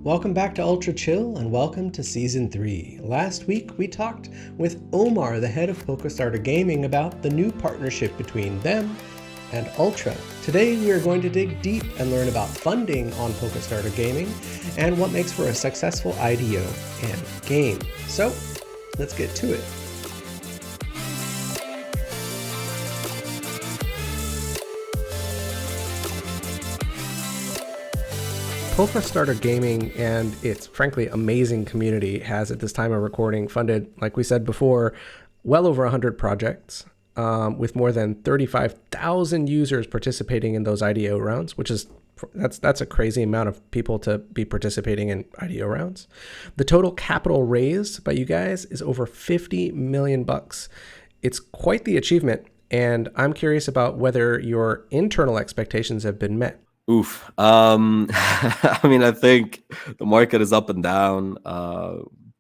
Welcome back to Ultra Chill and welcome to Season 3. Last week we talked with Omar, the head of Polkastarter Gaming, about the new partnership between them and Ultra. Today we are going to dig deep and learn about funding on Polkastarter Gaming and what makes for a successful IDO and game. So let's get to it. Polkastarter Gaming and its frankly amazing community has, at this time of recording, funded, like we said before, well over 100 projects with more than 35,000 users participating in those IDO rounds, which is that's a crazy amount of people to be participating in IDO rounds. The total capital raised by you guys is over 50 million bucks. It's quite the achievement, and I'm curious about whether your internal expectations have been met. Oof. I mean, I think the market is up and down.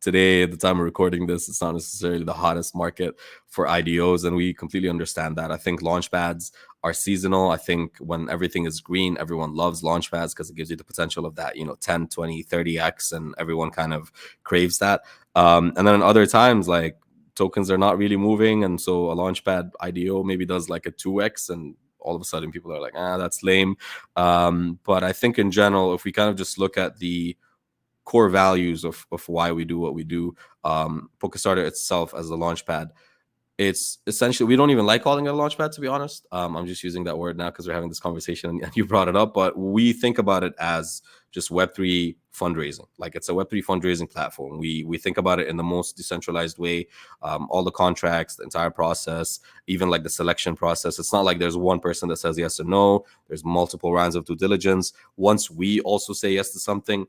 Today, at the time of recording this, it's not necessarily the hottest market for IDOs, and we completely understand that. I think launchpads are seasonal. I think when everything is green, everyone loves launchpads because it gives you the potential of that, 10, 20, 30x, and everyone kind of craves that. And then in other times, like tokens are not really moving, and so a launchpad IDO maybe does like a 2x, and all of a sudden people are like, that's lame. But I think in general, if we kind of just look at the core values of why we do what we do, Polkastarter itself as a launchpad, it's essentially, we don't even like calling it a launchpad, to be honest. I'm just using that word now because we're having this conversation and you brought it up, but we think about it as just Web3 fundraising. Like, it's a Web3 fundraising platform. We think about it in the most decentralized way. All the contracts, the entire process, even like the selection process. It's not like there's one person that says yes or no. There's multiple rounds of due diligence. Once we also say yes to something,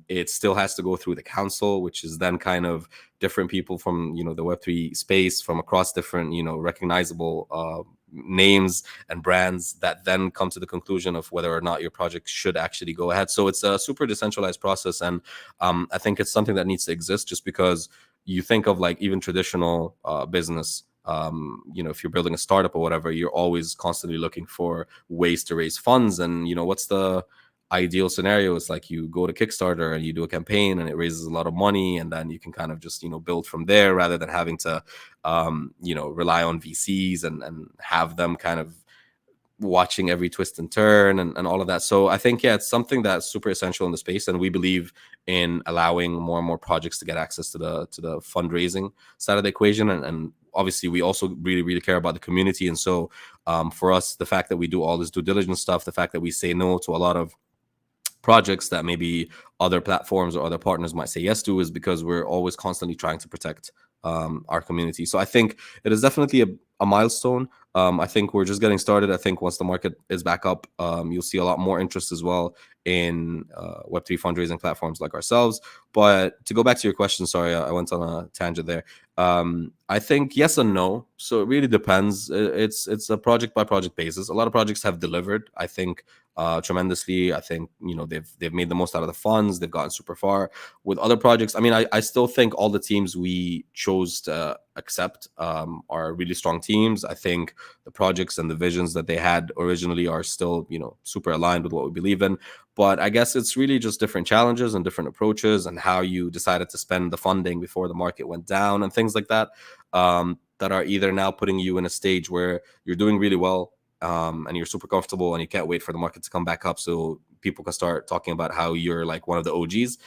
it still has to go through the council, which is then kind of different people from, the Web3 space from across different, recognizable names and brands that then come to the conclusion of whether or not your project should actually go ahead. So it's a super decentralized process, and I think it's something that needs to exist, just because you think of like even traditional business. If you're building a startup or whatever, you're always constantly looking for ways to raise funds, and what's the ideal scenario? Is like you go to Kickstarter and you do a campaign and it raises a lot of money, and then you can kind of just build from there, rather than having to rely on VCs and have them kind of watching every twist and turn and all of that. So I think, it's something that's super essential in the space, and we believe in allowing more and more projects to get access to the fundraising side of the equation. And obviously we also really, really care about the community. And so for us, the fact that we do all this due diligence stuff, the fact that we say no to a lot of projects that maybe other platforms or other partners might say yes to, is because we're always constantly trying to protect our community. So I think it is definitely a milestone. I think we're just getting started. I think once the market is back up, you'll see a lot more interest as well in Web3 fundraising platforms like ourselves. But to go back to your question, sorry, I went on a tangent there. I think yes and no. So it really depends. It's a project by project basis. A lot of projects have delivered, I think, tremendously. I think they've made the most out of the funds. They've gotten super far. With other projects, I mean, I still think all the teams we chose to accept are really strong teams. I think the projects and the visions that they had originally are still super aligned with what we believe in. But I guess it's really just different challenges and different approaches, and how you decided to spend the funding before the market went down and things like that, that are either now putting you in a stage where you're doing really well, and you're super comfortable and you can't wait for the market to come back up so people can start talking about how you're like one of the OGs,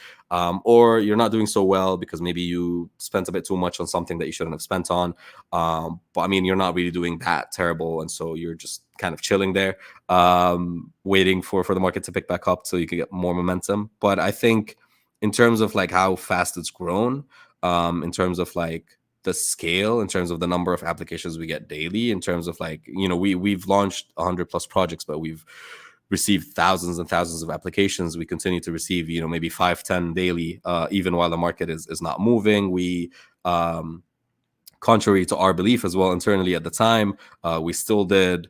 or you're not doing so well because maybe you spent a bit too much on something that you shouldn't have spent on. But I mean, you're not really doing that terrible, and so you're just kind of chilling there, waiting for the market to pick back up so you can get more momentum. But I think in terms of like how fast it's grown, in terms of like the scale, in terms of the number of applications we get daily, in terms of like, we've launched 100 plus projects, but we've received thousands and thousands of applications. We continue to receive, maybe 5-10 daily, even while the market is not moving. We, contrary to our belief as well internally at the time, we still did,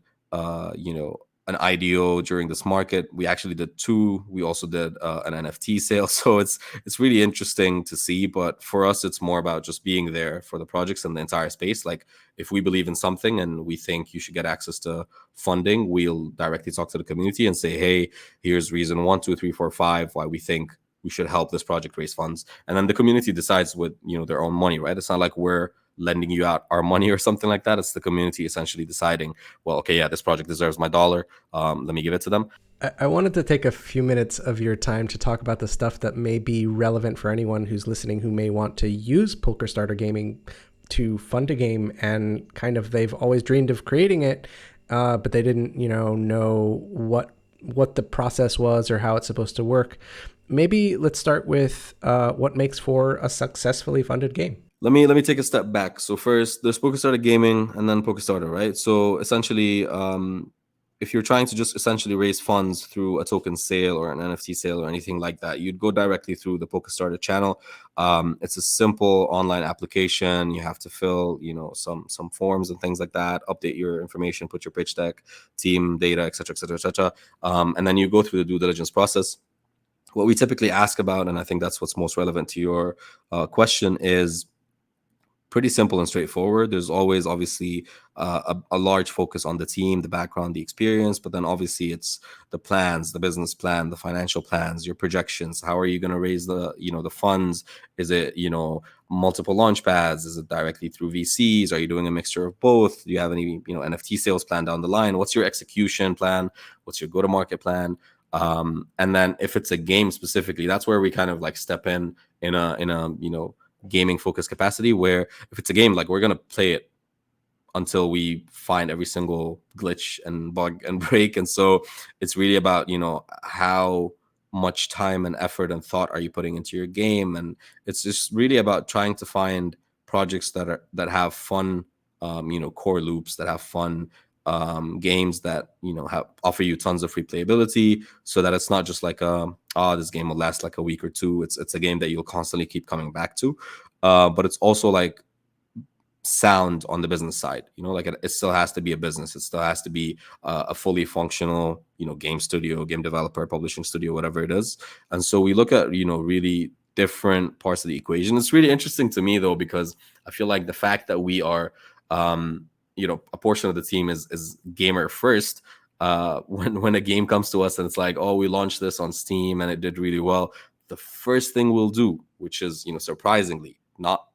an IDO during this market. We actually did 2. We also did an NFT sale. So it's really interesting to see. But for us, it's more about just being there for the projects and the entire space. Like, if we believe in something and we think you should get access to funding, we'll directly talk to the community and say, hey, here's reason 1, 2, 3, 4, 5 why we think we should help this project raise funds. And then the community decides with, their own money, right? It's not like we're lending you out our money or something like that. It's the community essentially deciding, well, okay, yeah, this project deserves my dollar. Let me give it to them. I wanted to take a few minutes of your time to talk about the stuff that may be relevant for anyone who's listening who may want to use Polkastarter Gaming to fund a game, and kind of they've always dreamed of creating it, but they didn't, know what the process was or how it's supposed to work. Maybe let's start with what makes for a successfully funded game. Let me take a step back. So first, there's Polkastarter Gaming and then Polkastarter, right? So essentially, if you're trying to just essentially raise funds through a token sale or an NFT sale or anything like that, you'd go directly through the Polkastarter channel. It's a simple online application. You have to fill, some forms and things like that, update your information, put your pitch deck, team data, etc., etc., etc., and then you go through the due diligence process. What we typically ask about, and I think that's what's most relevant to your question, is pretty simple and straightforward. There's always obviously a large focus on the team, the background, the experience, but then obviously it's the plans, the business plan, the financial plans, your projections. How are you going to raise the funds? Is it, multiple launch pads? Is it directly through VCs? Are you doing a mixture of both? Do you have any, NFT sales plan down the line? What's your execution plan? What's your go-to-market plan? And then if it's a game specifically, that's where we kind of like step in a gaming focused capacity, where if it's a game, like we're going to play it until we find every single glitch and bug and break. And so it's really about, how much time and effort and thought are you putting into your game. And it's just really about trying to find projects that have fun, core loops, that have fun games that offer you tons of replayability, so that it's not just like this game will last like a week or two. It's a game that you'll constantly keep coming back to, but it's also like sound on the business side. Like it still has to be a business. It still has to be a fully functional game studio, game developer, publishing studio, whatever it is. And so we look at really different parts of the equation. It's really interesting to me though, because I feel like the fact that we are a portion of the team is gamer first. When a game comes to us and it's like, oh, we launched this on Steam and it did really well, the first thing we'll do, which is surprisingly not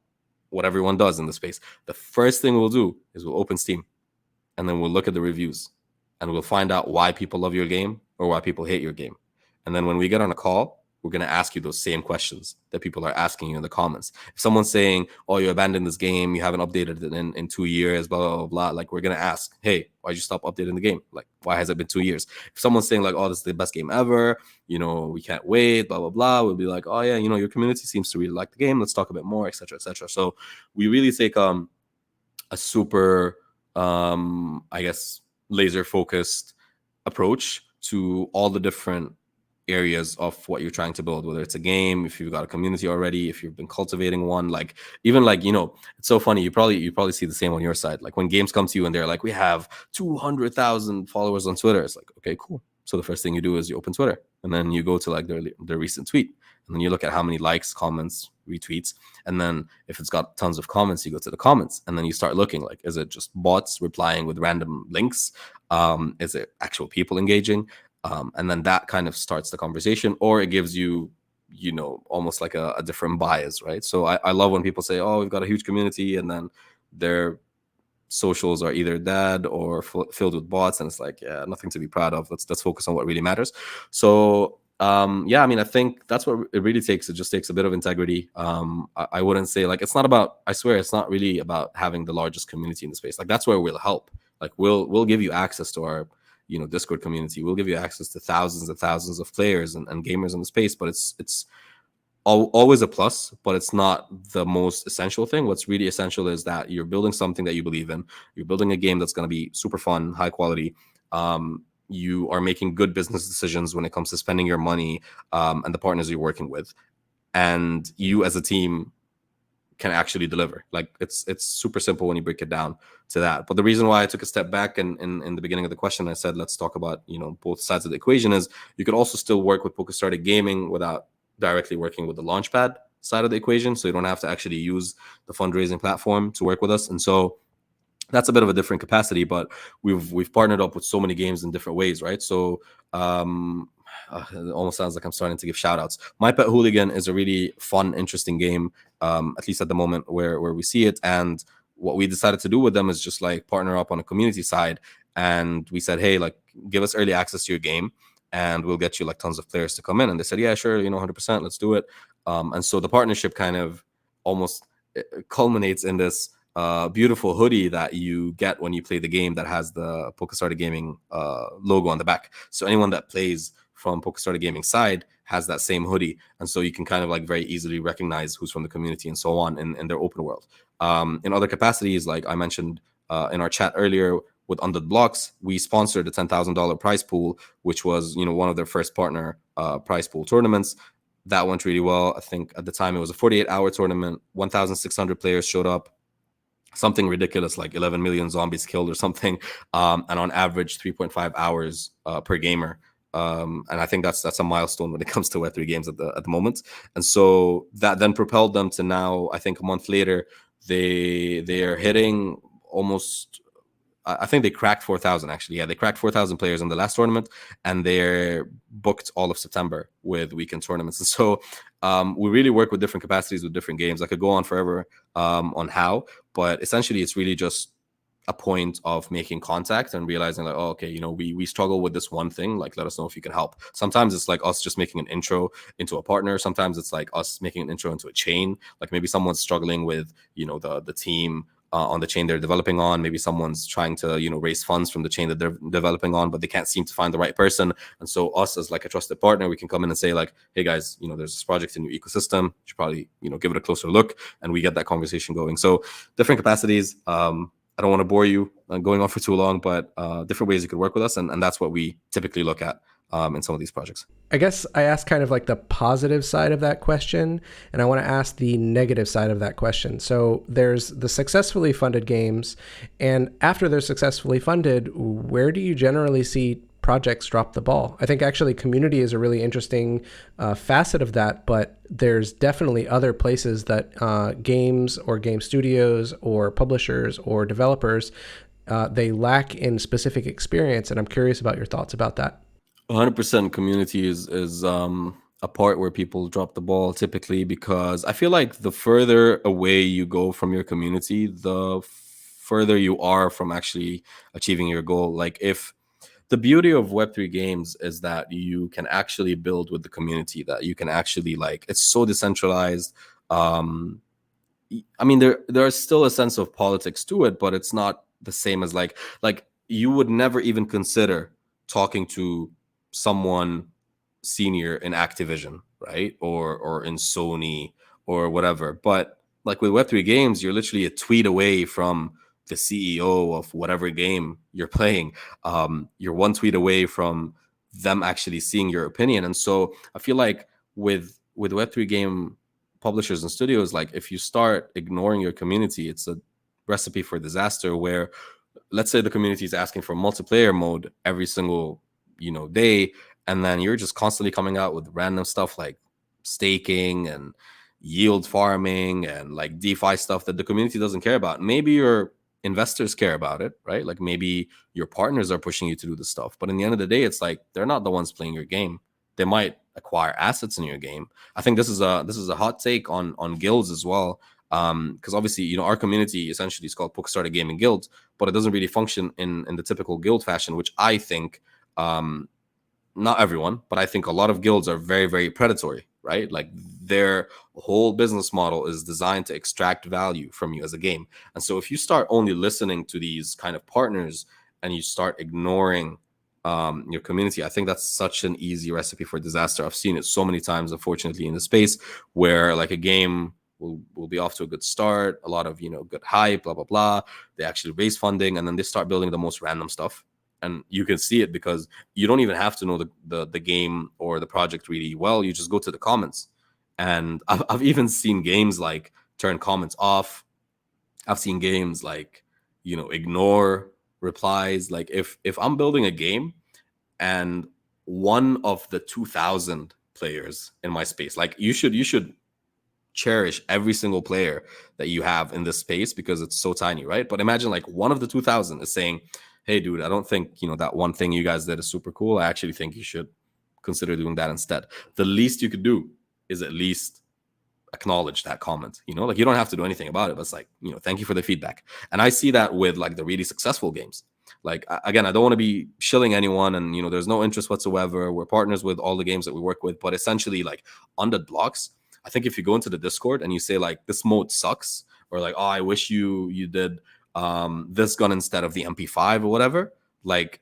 what everyone does in the space, the first thing we'll do is we'll open Steam, and then we'll look at the reviews, and we'll find out why people love your game or why people hate your game. And then when we get on a call, we're going to ask you those same questions that people are asking you in the comments. If someone's saying, oh, you abandoned this game, you haven't updated it in 2 years, blah, blah, blah, blah, like we're going to ask, hey, why'd you stop updating the game? Like, why has it been 2 years? If someone's saying like, oh, this is the best game ever, we can't wait, blah, blah, blah, we'll be like, oh yeah, your community seems to really like the game. Let's talk a bit more, etc., etc. So we really take a super, I guess, laser focused approach to all the different areas of what you're trying to build, whether it's a game, if you've got a community already, if you've been cultivating one, like even like it's so funny, you probably see the same on your side. Like when games come to you and they're like, we have 200,000 followers on Twitter, it's like, okay, cool. So the first thing you do is you open Twitter, and then you go to like their recent tweet, and then you look at how many likes, comments, retweets, and then if it's got tons of comments, you go to the comments, and then you start looking like, is it just bots replying with random links? Is it actual people engaging? And then that kind of starts the conversation, or it gives you, almost like a different bias, right? So I love when people say, oh, we've got a huge community, and then their socials are either dead or filled with bots, and it's like, yeah, nothing to be proud of. Let's focus on what really matters. So yeah, I mean, I think that's what it really takes. It just takes a bit of integrity. I wouldn't say like, it's not about, I swear it's not really about having the largest community in the space. Like that's where we'll help. Like we'll give you access to our Discord community. We'll give you access to thousands and thousands of players and gamers in the space, but it's always a plus, but it's not the most essential thing. What's really essential is that you're building something that you believe in. You're building a game that's going to be super fun, high quality. You are making good business decisions when it comes to spending your money, and the partners you're working with, and you as a team can actually deliver. Like it's super simple when you break it down to that. But the reason why I took a step back and in the beginning of the question, I said, let's talk about, both sides of the equation, is you could also still work with Polkastarter Gaming without directly working with the Launchpad side of the equation. So you don't have to actually use the fundraising platform to work with us. And so that's a bit of a different capacity, but we've partnered up with so many games in different ways, right? So it almost sounds like I'm starting to give shout outs. My Pet Hooligan is a really fun, interesting game, at least at the moment where we see it. And what we decided to do with them is just like partner up on a community side. And we said, hey, like, give us early access to your game and we'll get you like tons of players to come in. And they said, yeah, sure, 100%, let's do it. And so the partnership kind of almost culminates in this beautiful hoodie that you get when you play the game that has the Polkastarter Gaming logo on the back. So anyone that plays from Polkastarter Gaming side has that same hoodie, and so you can kind of like very easily recognize who's from the community and so on in their open world. In other capacities, like I mentioned in our chat earlier with Undead Blocks, we sponsored a $10,000 prize pool, which was one of their first partner prize pool tournaments. That went really well. I think at the time it was a 48-hour tournament. 1,600 players showed up. Something ridiculous, like 11 million zombies killed or something, and on average 3.5 hours per gamer. And I think that's a milestone when it comes to Web3 games at the moment. And so that then propelled them to now, I think a month later, they are hitting almost, I think they cracked 4,000 actually. Yeah, they cracked 4,000 players in the last tournament, and they're booked all of September with weekend tournaments. And so we really work with different capacities with different games. I could go on forever on how, but essentially it's really just a point of making contact and realizing like, oh, okay, we struggle with this one thing, like let us know if you can help. Sometimes it's like us just making an intro into a partner. Sometimes it's like us making an intro into a chain. Like maybe someone's struggling with the team on the chain they're developing on. Maybe someone's trying to raise funds from the chain that they're developing on, but they can't seem to find the right person. And so us as like a trusted partner, we can come in and say like, hey guys, there's this project in your ecosystem, you should probably give it a closer look, and we get that conversation going. So different capacities. I don't want to bore you going on for too long, but different ways you could work with us, and that's what we typically look at in some of these projects. I guess I asked kind of like the positive side of that question, and I want to ask the negative side of that question. So there's the successfully funded games, and after they're successfully funded, where do you generally see projects drop the ball? I think actually community is a really interesting facet of that, but there's definitely other places that games or game studios or publishers or developers, they lack in specific experience, and I'm curious about your thoughts about that. 100% community is a part where people drop the ball typically, because I feel like the further away you go from your community, the further you are from actually achieving your goal. Like if the beauty of Web3 games is that you can actually build with the community, that you can actually like, it's so decentralized. I mean, there's still a sense of politics to it, but it's not the same as like you would never even consider talking to someone senior in Activision, right? Or in Sony or whatever. But like with Web3 games, you're literally a tweet away from the CEO of whatever game you're playing. You're one tweet away from them actually seeing your opinion. And so I feel like with Web3 game publishers and studios, like if you start ignoring your community, it's a recipe for disaster. Where let's say the community is asking for multiplayer mode every single day, and then you're just constantly coming out with random stuff like staking and yield farming and like DeFi stuff that the community doesn't care about. Maybe your investors care about it, right? Like maybe your partners are pushing you to do this stuff, but in the end of the day, it's like they're not the ones playing your game. They might acquire assets in your game. I think this is a hot take on guilds as well, because obviously our community essentially is called Polkastarter Gaming Guild, but it doesn't really function in the typical guild fashion, which I think not everyone, but I think a lot of guilds are very, very predatory, right? Like their whole business model is designed to extract value from you as a game. And so if you start only listening to these kind of partners and you start ignoring your community, I think that's such an easy recipe for disaster. I've seen it so many times, unfortunately, in the space where like a game will be off to a good start, a lot of good hype, blah blah blah. They actually raise funding, and then they start building the most random stuff. And you can see it because you don't even have to know the game or the project really well. You just go to the comments. And I've even seen games like turn comments off. I've seen games like, ignore replies. Like if I'm building a game and one of the 2,000 players in my space, like you should cherish every single player that you have in this space because it's so tiny, right? But imagine like one of the 2,000 is saying, hey dude, I don't think that one thing you guys did is super cool. I actually think you should consider doing that instead. The least you could do is at least acknowledge that comment. You know, like you don't have to do anything about it, but it's like, you know, thank you for the feedback. And I see that with like the really successful games. Like, again, I don't want to be shilling anyone, and you know, there's no interest whatsoever. We're partners with all the games that we work with, but essentially, like on the blocks, I think if you go into the Discord and you say like this mode sucks, or like, oh, I wish you did this gun instead of the MP5 or whatever, like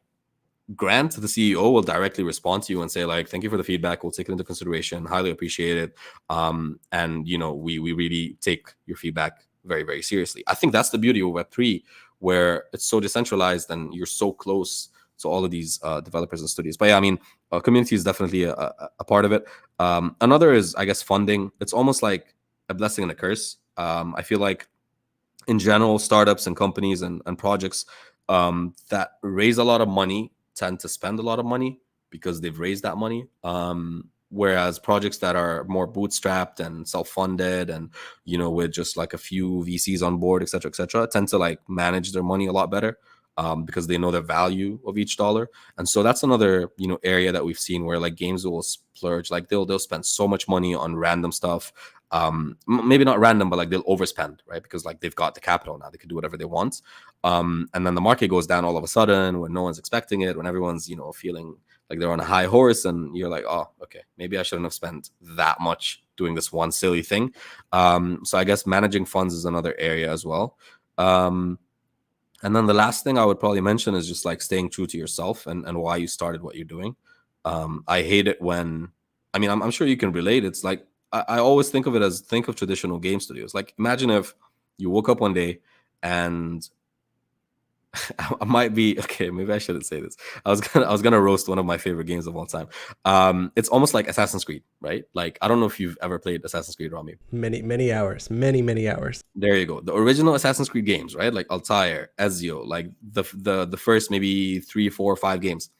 Grant, the CEO, will directly respond to you and say like, thank you for the feedback, we'll take it into consideration, highly appreciate it, and you know, we really take your feedback very, very seriously. I think that's the beauty of Web3, where it's so decentralized and you're so close to all of these developers and studios. But yeah, I mean, community is definitely a part of it. Another is, I guess, funding. It's almost like a blessing and a curse. I feel like in general, startups and companies and projects that raise a lot of money tend to spend a lot of money because they've raised that money. Whereas projects that are more bootstrapped and self-funded and, you know, with just like a few VCs on board, et cetera, tend to like manage their money a lot better because they know the value of each dollar. And so that's another, you know, area that we've seen where like games will splurge, like they'll spend so much money on random stuff. Maybe not random, but like they'll overspend, right? Because like they've got the capital now, they can do whatever they want. And then the market goes down all of a sudden when no one's expecting it, when everyone's, you know, feeling like they're on a high horse, and you're like, oh, okay, maybe I shouldn't have spent that much doing this one silly thing. So I guess managing funds is another area as well. And then the last thing I would probably mention is just like staying true to yourself and why you started what you're doing. I hate it when, I mean, I'm sure you can relate. It's like, I always think of it as, think of traditional game studios. Like imagine if you woke up one day and I might be okay. Maybe I shouldn't say this. I was gonna roast one of my favorite games of all time. It's almost like Assassin's Creed, right? Like I don't know if you've ever played Assassin's Creed, Rami. Many hours, many hours. There you go. The original Assassin's Creed games, right? Like Altair, Ezio, like the first maybe 3, 4, 5 games.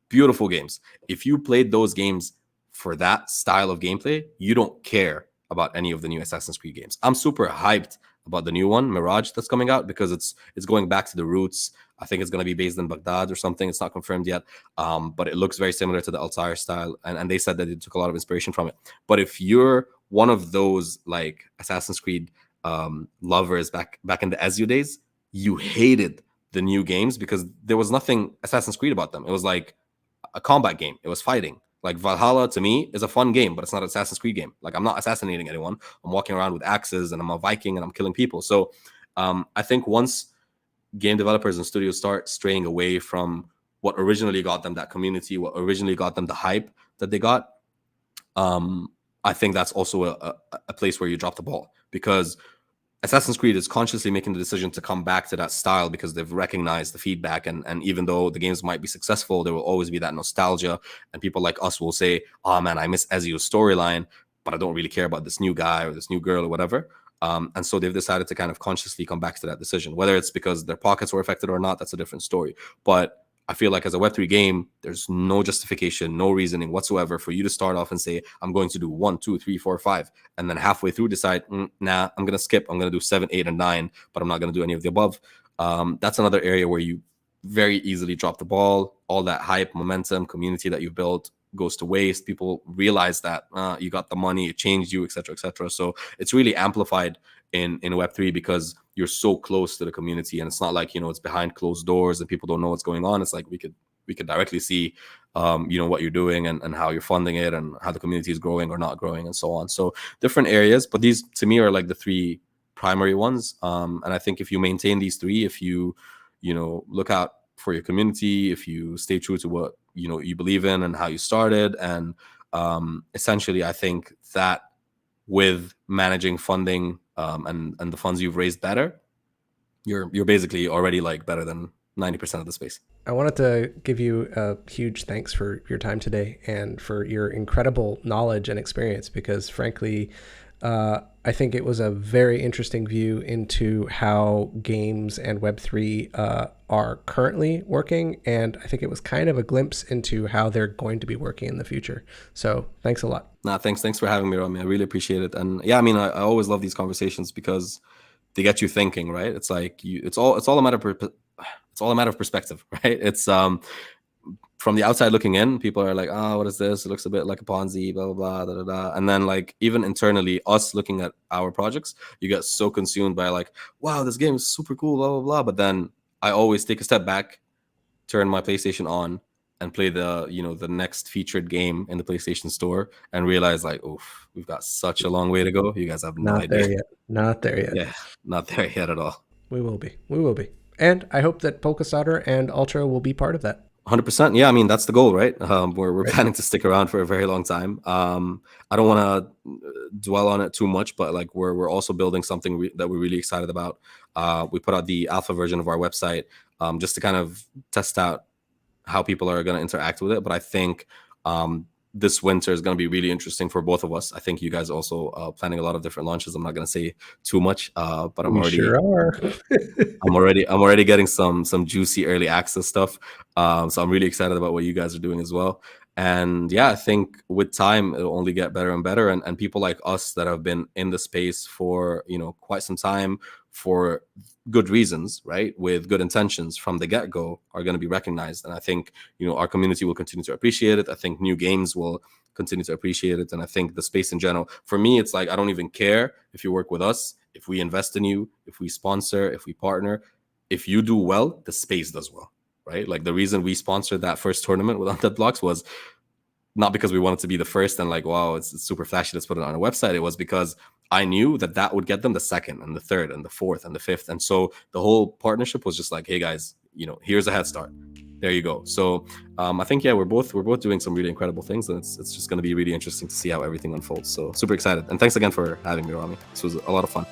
Beautiful games. If you played those games for that style of gameplay, you don't care about any of the new Assassin's Creed games. I'm super hyped about the new one, Mirage, that's coming out, because it's going back to the roots. I think it's going to be based in Baghdad or something. It's not confirmed yet, but it looks very similar to the Altair style, and they said that they took a lot of inspiration from it. But if you're one of those like Assassin's Creed lovers back in the Ezio days, you hated the new games because there was nothing Assassin's Creed about them. It was like a combat game. It was fighting. Like Valhalla to me is a fun game, but it's not an Assassin's Creed game. Like I'm not assassinating anyone. I'm walking around with axes and I'm a Viking and I'm killing people. So I think once game developers and studios start straying away from what originally got them that community, what originally got them the hype that they got, I think that's also a place where you drop the ball, because Assassin's Creed is consciously making the decision to come back to that style because they've recognized the feedback. And even though the games might be successful, there will always be that nostalgia. And people like us will say, oh man, I miss Ezio's storyline, but I don't really care about this new guy or this new girl or whatever. And so they've decided to kind of consciously come back to that decision. Whether it's because their pockets were affected or not, that's a different story. But I feel like as a Web3 game, there's no justification, no reasoning whatsoever for you to start off and say, I'm going to do 1, 2, 3, 4, 5. And then halfway through decide, nah, I'm going to skip. I'm going to do 7, 8, and 9, but I'm not going to do any of the above. That's another area where you very easily drop the ball. All that hype, momentum, community that you built goes to waste. People realize that you got the money, it changed you, etc., etc. So it's really amplified in Web3 because you're so close to the community, and it's not like, you know, it's behind closed doors and people don't know what's going on. It's like we could directly see you know, what you're doing and how you're funding it and how the community is growing or not growing and so on. So different areas, but these to me are like the 3 primary ones. And I think if you maintain these 3, if you know, look out for your community, if you stay true to what, you know, you believe in and how you started, and essentially I think that with managing funding and the funds you've raised better, you're basically already like better than 90% of the space. I wanted to give you a huge thanks for your time today and for your incredible knowledge and experience, because frankly, I think it was a very interesting view into how games and Web3 are currently working. And I think it was kind of a glimpse into how they're going to be working in the future. So thanks a lot. Nah, thanks for having me, Rami. I really appreciate it. And yeah, I mean, I always love these conversations because they get you thinking, right? It's like it's all a matter of perspective, right? It's from the outside looking in, people are like, oh, what is this? It looks a bit like a Ponzi, blah, blah, blah, da, da, da. And then like even internally, us looking at our projects, you get so consumed by like, wow, this game is super cool, blah, blah, blah. But then I always take a step back, turn my PlayStation on, and play the, you know, the next featured game in the PlayStation Store, and realize like, oof, we've got such a long way to go. You guys have no Not idea. there yet. Not there yet. Yeah, not there yet at all. We will be. We will be. And I hope that Polkastarter and Ultra will be part of that. 100%. Yeah, I mean, that's the goal, right? We're Right. planning to stick around for a very long time. I don't want to dwell on it too much, but like we're also building something that we're really excited about. We put out the alpha version of our website just to kind of test out how people are going to interact with it. But I think this winter is going to be really interesting for both of us. I think you guys are also planning a lot of different launches. I'm not going to say too much, but I'm already sure are. I'm already getting some juicy early access stuff. So I'm really excited about what you guys are doing as well. And yeah, I think with time it'll only get better and better. And people like us that have been in the space for, you know, quite some time for good reasons, right, with good intentions from the get-go, are going to be recognized. And I think, you know, our community will continue to appreciate it. I think new games will continue to appreciate it. And I think the space in general, for me, it's like I don't even care if you work with us, if we invest in you, if we sponsor, if we partner. If you do well, the space does well, right? Like the reason we sponsored that first tournament with Undead Blocks was not because we wanted to be the first and like, wow, it's super flashy, let's put it on our website. It was because I knew that that would get them the second and the third and the fourth and the fifth. And so the whole partnership was just like, hey guys, you know, here's a head start. There you go. So I think, yeah, we're both doing some really incredible things, and it's just going to be really interesting to see how everything unfolds. So super excited. And thanks again for having me, Rami. This was a lot of fun.